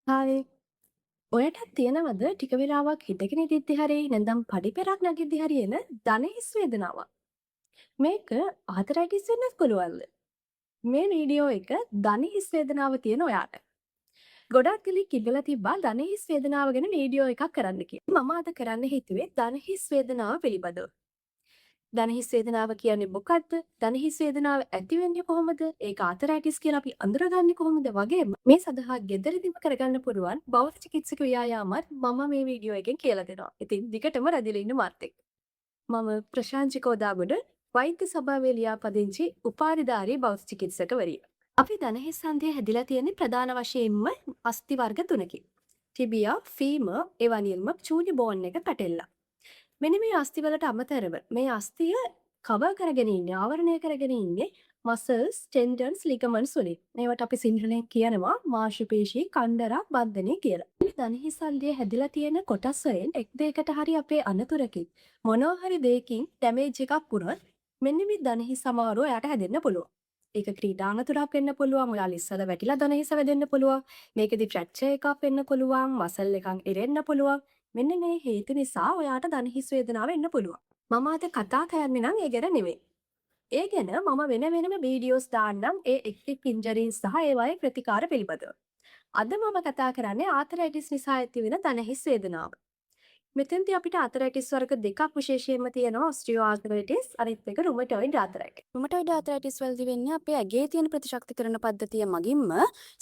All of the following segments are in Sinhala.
හායි. ඔයටත් තියෙනවද ටික වෙලාවක් හිටගෙන ඉඳිද්දි හරි නැත්නම් පඩිපෙරක් නැගිද්දි හරි එන දණහිස් වේදනාවක්? මේක ආතරයිටිස් වෙන්නත් පුළුවන්ද? මේ වීඩියෝ එක දණහිස් වේදනාව තියෙන ඔයාට. ගොඩක් කලික් ඉල්ලලා තිබ්බා දණහිස් වේදනාව ගැන වීඩියෝ එකක් කරන්න කියලා. මම අද කරන්න හිතුවේ දණහිස් වේදනාව පිළිබඳව. දණහිස් වේදනාව කියන්නේ මොකක්ද? දණහිස් වේදනාව ඇති වෙන්නේ කොහොමද? ඒක ආතරයිටිස් කියලා අපි අඳුරගන්නේ කොහොමද? වගේම මේ සඳහා ගෙදරදීම කරගන්න පුළුවන් බෞද්ධ චිකිත්සක ව්‍යායාමත් මම මේ වීඩියෝ එකෙන් කියලා දෙනවා. ඉතින් දිගටම රැඳිලා ඉන්න මාත් එක්ක. මම ප්‍රශාන්ති කෝදාගොඩ වෛද්‍ය සභාවේ ලියාපදිංචි උපාධිධාරී බෞද්ධ චිකිත්සකවරිය. අපි දණහිස් හන්දිය හැදිලා තියෙන්නේ ප්‍රධාන වශයෙන්ම අස්ථි වර්ග තුනකින්. ටිබියා, ෆීමර්, ඒ වගේම චූලි බෝන් එක පැටෙල්ලා. මෙන්න මේ අස්ථිවලට අමතරව මේ අස්ථිය කවර් කරගෙන ඉන්නේ ආවරණය කරගෙන ඉන්නේ මසල්ස්, ටෙන්ඩන්ස්, ලිගමන්ට්ස් වලින්. මේවට අපි සිංහලෙන් කියනවා මාංශ පේශී කණ්ඩරා බන්ධනය කියලා. මේ දණහිස් හන්දියේ හැදිලා තියෙන කොටස් වලින් එක් දෙයකට හරි අපේ අනතුරකින් මොනවා හරි දෙයකින් ඩැමේජ් එකක් වුණොත් මෙන්න මේ දණහිස් සමාරුව එයාට හැදෙන්න පුළුවන්. ඒක ක්‍රීඩා අනතුරක් වෙන්න පුළුවන්. ඔයාලා ඉස්සර වැටිලා දණහිස වැදෙන්න පුළුවන්. මේකෙදි ෆ්‍රැක්චර් එකක් වෙන්න පුළුවන්. මසල් එකක් එරෙන්න පුළුවන්. මෙන්න මේ හේතු නිසා ඔයාට දණහිස් වේදනාව එන්න පුළුවන්. මම අද කතා කරන්නේ නම් ඒ ගැන නෙවෙයි. ඒ ගැන මම වෙන වෙනම වීඩියෝස් දාන්නම් ඒ එක් එක් ඉන්ජරීස් සහ ඒවායේ ප්‍රතිකාර පිළිබඳව. අද මම කතා කරන්නේ ආතරයිටිස් නිසා ඇතිවෙන දණහිස් වේදනාව. මෙතෙන්දී අපිට ආතරයිටිස් වර්ග දෙකක් විශේෂයෙන්ම තියෙනවා ඔස්ටියෝ ආතරයිටිස් අනිත් එක රුමටොයිඩ් ආතරයිටිස්. රුමටොයිඩ් ආතරයිටිස් වලදී වෙන්නේ අපේ ඇගේ තියෙන ප්‍රතිශක්තිකරණ පද්ධතිය මගින්ම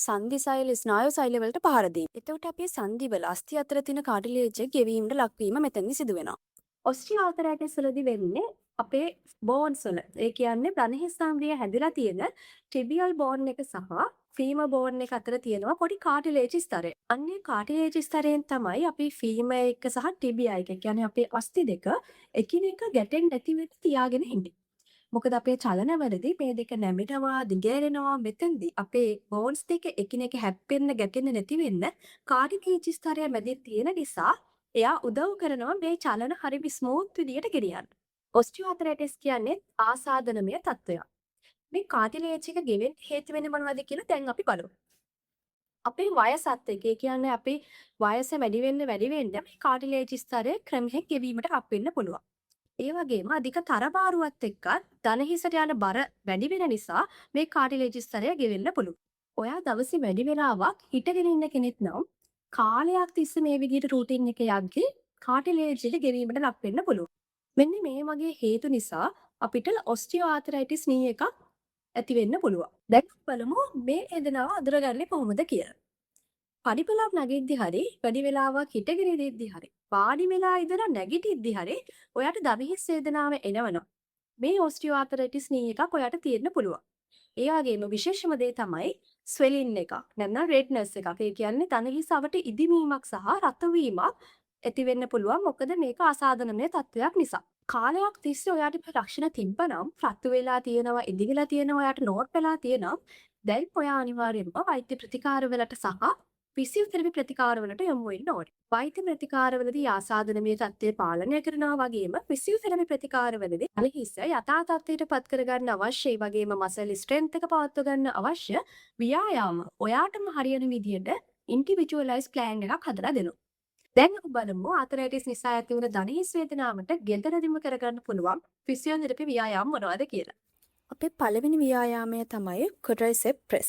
සන්ධි සෛල ස්නායු සෛල වලට පහර දීම. එතකොට අපේ සන්ධි වල අස්ථි අතර තියෙන කාටිලේජ් එක ගෙවීමට ලක්වීම මෙතනදී සිදු වෙනවා. ඔස්ටියෝ ආතරයිටිස් වලදී වෙන්නේ අපේ බෝන්ස් වල. ඒ කියන්නේ දණහිස් සාම්රිය හැදිලා තියෙන ටිබියල් බෝන් එක සහ ෆීමර් බෝන් එක අතර තියෙනවා පොඩි කාටිලේජ් ස්තරය. අන්නේ කාටිලේජ් ස්තරයෙන් තමයි අපි ෆීමර් එක සහ ටිබියා එක කියන්නේ අපේ අස්ථි දෙක එකිනෙක ගැටෙන්නේ නැති වෙන්න තියාගෙන ඉන්නේ. මොකද අපේ චලනවලදී මේ දෙක නැමෙනවා, දිගහැරෙනවා. මෙතෙන්දී අපේ බෝන්ස් දෙක එකිනෙක හැප්පෙන්න, ගැටෙන්න නැති වෙන්න කාටිලේජ් ස්තරය මැදින් තියෙන නිසා එයා උදව් කරනවා මේ චලන හරිම ස්මූත් විදියට ගෙනියන්න. ඔස්ටියෝ ආතරයිටිස් කියන්නේ ආසාදනමය තත්ත්වයක්. මේ කාටිලේජ් එක ගෙවෙන්න හේතු වෙන්නේ මොනවද කියලා දැන් අපි බලමු. අපේ වයසත් එක්ක ඒ කියන්නේ අපේ වයස වැඩි වෙන්න මේ කාටිලේජ් ස්තරය ක්‍රමයෙන් ගෙවීමට ලක් වෙන්න පුළුවන්. ඒ වගේම අධික තරබාරුවත් එක්ක දණහිසට යන බර වැඩි වෙන නිසා මේ කාටිලේජ් ස්තරය ගෙවෙන්න පුළුවන්. ඔයා දවසේ වැඩි වෙලාවක් හිටගෙන ඉන්න කෙනෙක් නම් කාලයක් තිස්සේ මේ විදිහට රූටින් එක යද්දී කාටිලේජ් එක ගෙවීමට ලක් වෙන්න පුළුවන්. මෙන්න මේ වගේ හේතු නිසා අපිට ඔස්ටියෝ ආතරයිටිස් නී එකක් ඇති වෙන්න පුළුවන්. දැන් බලමු මේ වේදනාව අඳුරගන්නේ කොහොමද කියලා. පඩිපෙළක් නැගිද්දි හරි වැඩි වෙලාවක් හිටගෙන ඉඳිද්දි හරි වාඩි වෙලා ඉඳලා නැගිටිද්දි හරි ඔයාට දණහිස් වේදනාව එනවනම් මේ ඔස්ටියෝආතරයිටිස් නී එකක් ඔයාට තියෙන්න පුළුවන්. ඒ වගේම විශේෂම දේ තමයි ස්වෙලින් එකක් නැත්නම් රෙඩ්නස් එකක්. ඒ කියන්නේ දණහිස් අවට ඉදිමීමක් සහ රත් වීමක් ඇති වෙන්න පුළුවන්. මොකද මේක අසාධනමය තත්ත්වයක් නිසා. කාලයක් තිස්සේ ඔයාට ලක්ෂණ තිබ්බනම් රතු වෙලා තියෙනවා, ඉදිවිලා තියෙනවා, ඔයාට නෝට් වෙලා තියෙනවා. දැන් ඔයා අනිවාර්යයෙන්ම වෛද්‍ය ප්‍රතිකාරවලට සහ ෆිසියෝതെරපි ප්‍රතිකාරවලට යොමු වෙන්න ඕනේ. වෛද්‍ය ප්‍රතිකාරවලදී ආසාදනමය තත්ත්වය පාලනය කරනවා වගේම ෆිසියෝതെරපි ප්‍රතිකාරවලදී දණහිස යථා තත්ත්වයට පත් කරගන්න අවශ්‍ය ඒ වගේම මසල් ස්ට්‍රෙන්ත් එක පවත්ව ගන්න අවශ්‍ය ව්‍යායාම ඔයාටම හරියන විදිහට ඉන්ඩිවිජුවලයිස් ප්ලෑන් එකක් හදලා දෙනවා. දැන් අපි බලමු ආතරයිටිස් නිසා ඇතිවන දණහිස් වේදනාවට ගෙදරදීම කරගන්න පුළුවන් ෆිසියෝതെරපි ව්‍යායාම මොනවද කියලා. අපේ පළවෙනි ව්‍යායාමය තමයි ක්වඩ්‍රයිසෙප් ප්‍රෙස්.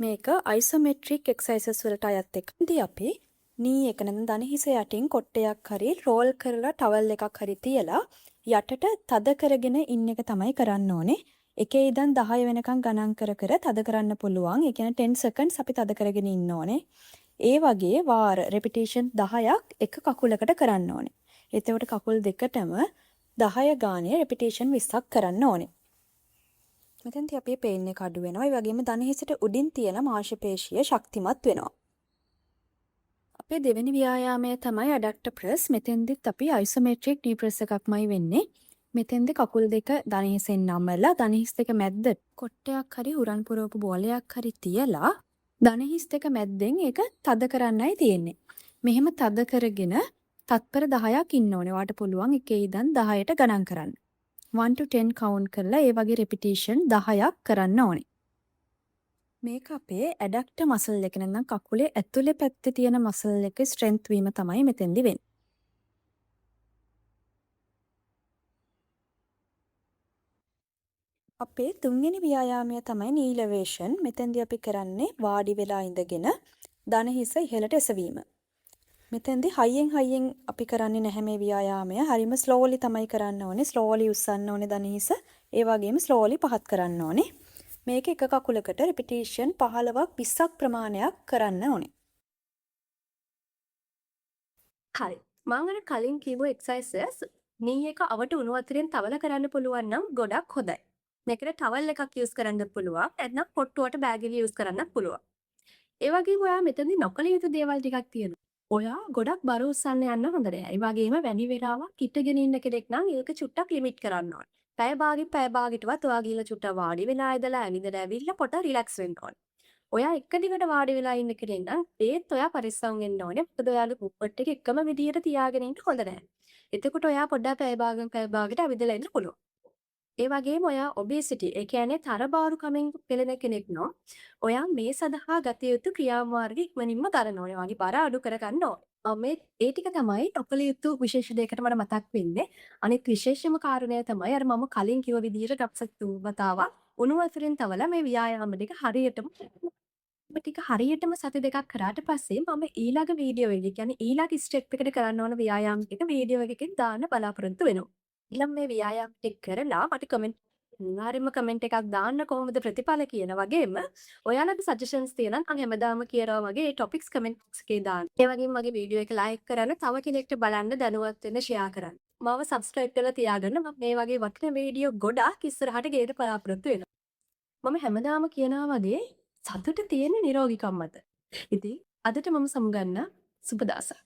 මේක අයිසොමෙට්‍රික් එක්සර්සයිසස් වලට අයත් එකක්. ඉතින් අපි නී එක නම් දණහිස යටින් කොට්ටයක් හරි රෝල් කරලා ටවල් එකක් හරි තියලා යටට තද කරගෙන ඉන්න එක තමයි කරන්න ඕනේ. එකේ ඉඳන් 10 වෙනකන් ගණන් කර කර තද කරන්න පුළුවන්. ඒ කියන්නේ 10 seconds අපි තද කරගෙන ඉන්න ඕනේ. ඒ වගේ වාර රෙපිටේෂන් 10ක් එක කකුලකට කරන්න ඕනේ. එතකොට කකුල් දෙකටම 10 ගානේ රෙපිටේෂන් 20ක් කරන්න ඕනේ. මෙතෙන්දී අපේ පේන් එක අඩු වෙනවා. ඒ වගේම දණහිසට උඩින් තියෙන මාංශ පේශිය ශක්තිමත් වෙනවා. අපේ දෙවෙනි ව්‍යායාමය තමයි ඇඩක්ටර් ප්‍රෙස්. මෙතෙන්දිත් අපි අයිසොමෙට්‍රික් නී ප්‍රෙස් එකක්මයි වෙන්නේ. මෙතෙන්දි කකුල් දෙක දණහිසෙන් නමලා දණහිස් දෙක මැද්ද කොට්ටයක් හරි උරන් පුරවපු බෝලයක් හරි තියලා දණහිස් දෙක මැද්දෙන් ඒක තද කරන්නයි තියෙන්නේ. මෙහෙම තද කරගෙන තත්පර 10ක් ඉන්න ඕනේ. ඔයාට පුළුවන් එකේ ඉඳන් 10ට ගණන් කරන්න. 1 to 10 කවුන්ට් කරලා ඒ වගේ රෙපිටේෂන් 10ක් කරන්න ඕනේ. මේක අපේ ඇඩක්ට මසල් එක නැත්නම් කකුලේ ඇතුලේ පැත්තේ තියෙන මසල් එකේ ස්ට්‍රෙන්ත් වීම තමයි මෙතෙන්දි වෙන්නේ. අපේ තුන්වෙනි ව්‍යායාමය තමයි නී එලෙවේෂන්. මෙතෙන්දී අපි කරන්නේ වාඩි වෙලා ඉඳගෙන දන හිස ඉහළට එසවීම. මෙතෙන්දී හයියෙන් අපි කරන්නේ නැහැ මේ ව්‍යායාමය. හරිම ස්ලෝලි තමයි කරන්න ඕනේ. ස්ලෝලි උස්සන්න ඕනේ දන හිස. ඒ වගේම ස්ලෝලි පහත් කරන්න ඕනේ. මේක එක කකුලකට රිපිටේෂන් 15ක් 20ක් ප්‍රමාණයක් කරන්න ඕනේ. හරි. මම අර කලින් කියපු එක්සර්සයිසස් නී එක අවට උණු වතුරෙන් තවල කරන්න පුළුවන් නම් ගොඩක් හොඳයි. මේකට ටවල් එකක් යූස් කරන්න පුළුවන්. නැත්නම් පොට්ටුවට බෑග් එක යූස් කරන්නත් පුළුවන්. ඒ වගේම ඔයා මෙතනදී නොකළ යුතු දේවල් ටිකක් තියෙනවා. ඔයා ගොඩක් බර උස්සන්න යන්න හොඳ නෑ. ඒ වගේම වැඩි වෙලාවක් හිටගෙන ඉන්න කෙනෙක් නම් ඒක චුට්ටක් ලිමිට් කරන්න ඕනේ. පැය භාගයකටවත් ඔයා ගිහලා චුට්ටක් වාඩි වෙලා ඉඳලා ඇවිදලා ඇවිල්ලා පොඩ රිලැක්ස් වෙන්න ඕනේ. ඔයා එක දිගට වාඩි වෙලා ඉන්න කෙනෙක් නම් ඒත් ඔයා පරිස්සම් වෙන්න ඕනේ. මොකද ඔයාගේ පුප්පට් එක එකම විදියට තියාගෙන ඉන්න හොඳ නෑ. එතකොට ඔයා පොඩ්ඩක් පැය භාගයකට ඇවිදලා ඉන්න පුළුවන්. ඒ වගේම ඔයා ඔබේසිටි ඒ කියන්නේ තරබාරුකමින් පෙළෙන කෙනෙක් නම් ඔයා මේ සඳහා ගත යුතු ක්‍රියාමාර්ග ඉක්මනින්ම ගන්න ඕනේ. වගේ බර අඩු කරගන්න ඕනේ. මේ ඒ ටික තමයි නොකළ යුතු විශේෂ දෙයකට මට මතක් වෙන්නේ. අනිත් විශේෂම කාරණය තමයි අර මම කලින් කිව්ව විදිහට දවසක් තුන්වතාවක් උණු වතුරෙන් තවලා මේ ව්‍යායාම ටික හරියටම ටික හරියටම සති දෙකක් කරාට පස්සේ මම ඊළඟ වීඩියෝ එකේ කියන්නේ ඊළඟ ස්ටෙප් එකට කරන්න ඕන ව්‍යායාම ටික වීඩියෝ එකකින් දාන්න බලාපොරොත්තු වෙනවා. ඊළඟ මේ ව්‍යායාම ටික කරලා මට කමෙන්ට් අනිවාර්යයෙන්ම කමෙන්ට් එකක් දාන්න කොහොමද ප්‍රතිඵල කියන වගේම ඔයාලගේ සජෙෂන්ස් තියෙනවා නම් හැමදාම කියනවා වගේ ඒ ටොපික්ස් කමෙන්ට් බොක්ස් එකේ දාන්න. ඒ වගේම මගේ වීඩියෝ එක ලයික් කරන්න, තව කෙනෙක්ට බලන්න දැනුවත් වෙන්න ෂෙයා කරන්න. මාව සබ්ස්ක්‍රයිබ් කරලා තියාගන්න. මම මේ වගේ වටිනා වීඩියෝ ගොඩාක් ඉස්සරහට ගේන්න බලාපොරොත්තු වෙනවා. මම හැමදාම කියනවා වගේ සතුට තියෙන්නේ නිරෝගීකම් මත. ඉතින් අදට මම සමුගන්නම් සුබ දවසක්.